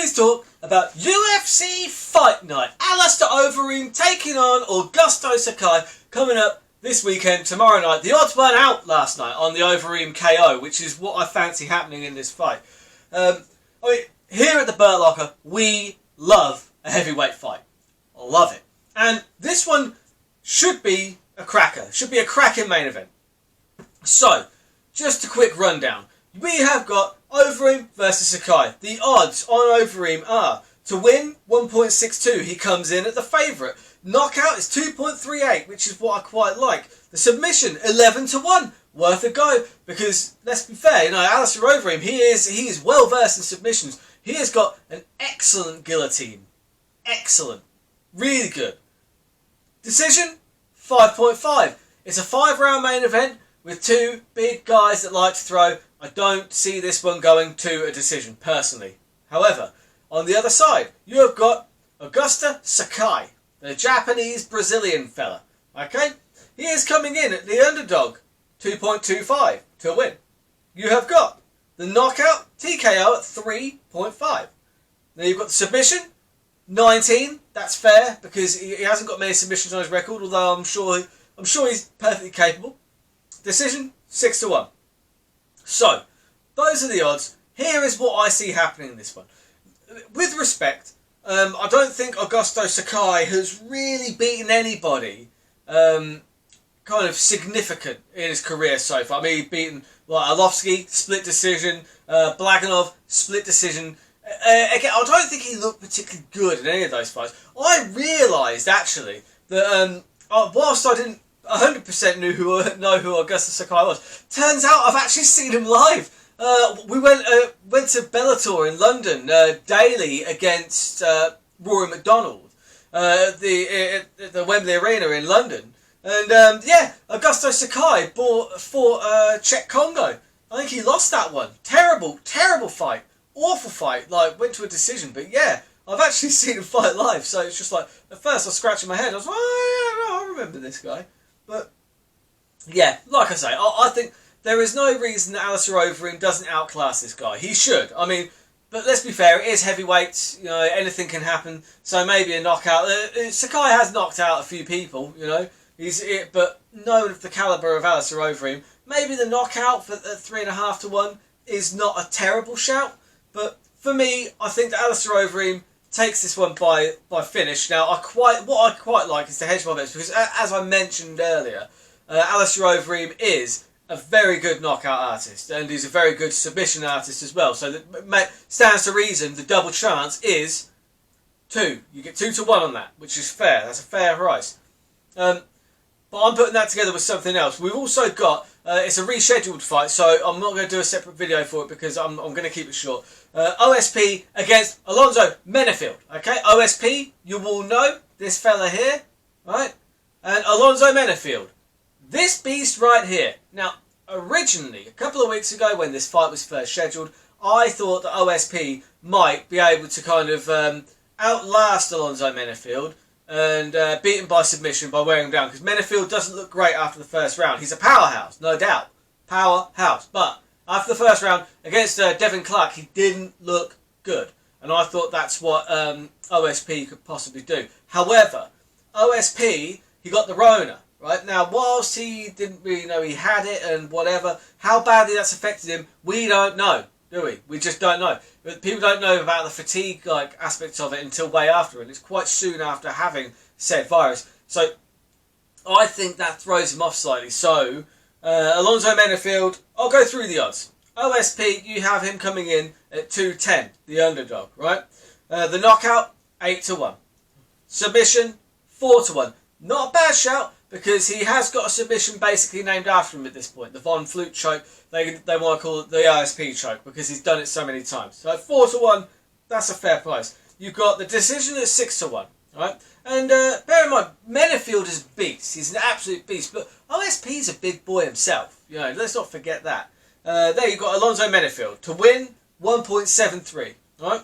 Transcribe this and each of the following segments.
Today's talk about UFC Fight Night. Alistair Overeem taking on Augusto Sakai coming up this weekend, tomorrow night. The odds weren't out last night on the Overeem KO, which is what I fancy happening in this fight. Here at the Burt Locker, we love a heavyweight fight. I love it. And this one should be a cracker. Should be a cracking main event. So, just a quick rundown. We have got Overeem versus Sakai. The odds on Overeem are to win 1.62. He comes in at the favourite. Knockout is 2.38, which is what I quite like. The submission 11-1. Worth a go, because let's be fair, Alistair Overeem, he is well versed in submissions. He has got an excellent guillotine. Excellent. Really good. Decision 5.5. It's a 5-round main event with two big guys that like to throw. I don't see this one going to a decision, personally. However, on the other side, you have got Augusto Sakai, the Japanese-Brazilian fella. Okay? He is coming in at the underdog, 2.25 to win. You have got the knockout, TKO at 3.5. Then you've got the submission, 19. That's fair, because he hasn't got many submissions on his record, although I'm sure he's perfectly capable. Decision, 6-1. So, those are the odds. Here is what I see happening in this one. With respect, I don't think Augusto Sakai has really beaten anybody kind of significant in his career so far. I mean, he's beaten Arlovsky, split decision, Blaganov, split decision. Again, I don't think he looked particularly good in any of those fights. I realised, actually, that whilst I didn't 100% know who Augusto Sakai was. Turns out I've actually seen him live. We went to Bellator in London daily against Rory McDonald, the Wembley Arena in London, and Augusto Sakai fought Czech Congo. I think he lost that one. Terrible fight, awful fight. Went to a decision, but yeah, I've actually seen him fight live. So it's just like at first I was scratching my head. I was like, oh, I remember this guy. But, yeah, like I say, I think there is no reason that Alistair Overeem doesn't outclass this guy. He should. I mean, but let's be fair, it is heavyweight, anything can happen. So maybe a knockout. Sakai has knocked out a few people, but no one of the calibre of Alistair Overeem. Maybe the knockout at 3.5-1 is not a terrible shout. But for me, I think that Alistair Overeem takes this one by finish. Now, what I quite like is to hedge my bets, because as I mentioned earlier, Alistair Overeem is a very good knockout artist, and he's a very good submission artist as well. So that stands to reason the double chance is 2. You get 2-1 on that, which is fair. That's a fair price. But I'm putting that together with something else. We've also got, it's a rescheduled fight, so I'm not going to do a separate video for it because I'm going to keep it short. OSP against Alonzo Menifield. Okay, OSP, you will know this fella here, right? And Alonzo Menifield. This beast right here. Now, originally, a couple of weeks ago when this fight was first scheduled, I thought that OSP might be able to kind of outlast Alonzo Menifield and beat him by submission by wearing him down, because Menifield doesn't look great after the first round. He's a powerhouse, no doubt. Powerhouse. But after the first round, against Devin Clark, he didn't look good. And I thought that's what OSP could possibly do. However, OSP, he got the Rona. Right? Now, whilst he didn't really know he had it and whatever, how badly that's affected him, we don't know, do we? We just don't know. But people don't know about the fatigue aspects of it until way after, and it's quite soon after having said virus. So I think that throws him off slightly. So Alonzo Menifield, I'll go through the odds. OSP, you have him coming in at 210, the underdog, right? The knockout, 8-1. Submission, 4-1. Not a bad shout, because he has got a submission basically named after him at this point. The Von Flute choke, they want to call it the OSP choke, because he's done it so many times. So 4-1, that's a fair price. You've got the decision at 6-1, right? And bear in mind, Menifield is a beast. He's an absolute beast. But OSP's a big boy himself. Let's not forget that. There you've got Alonzo Menifield. To win, 1.73, right?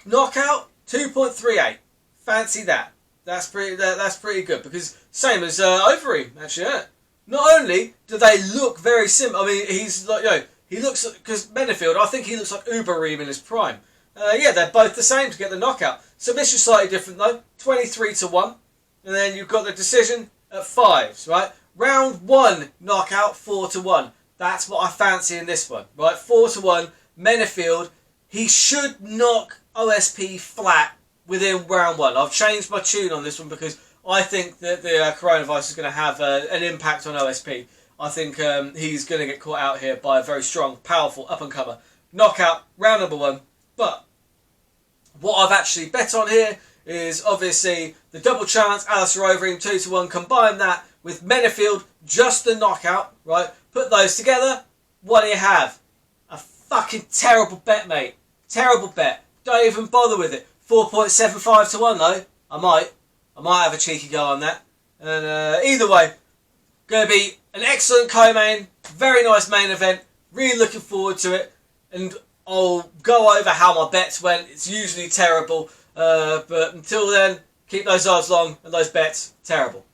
Knockout, 2.38. Fancy that. That's pretty good, because same as Overeem, actually. Yeah. Not only do they look very similar, I mean, he's like, he looks, because Menifield, I think he looks like Overeem in his prime. Yeah, they're both the same to get the knockout. Submission slightly different though, 23-1. And then you've got the decision at 5s, right? Round 1 knockout, 4-1. That's what I fancy in this one, right? 4-1, Menifield. He should knock OSP flat within round 1. I've changed my tune on this one because I think that the coronavirus is going to have an impact on OSP. I think he's going to get caught out here by a very strong, powerful up-and-comer. Knockout, round number 1. But what I've actually bet on here is obviously the double chance, Alistair Overeem 2-1. Combine that with Menifield, just the knockout, right? Put those together. What do you have? A fucking terrible bet, mate. Terrible bet. Don't even bother with it. 4.75-1 though. I might have a cheeky go on that. And either way, going to be an excellent co-main. Very nice main event. Really looking forward to it. And I'll go over how my bets went. It's usually terrible. But until then, keep those odds long and those bets terrible.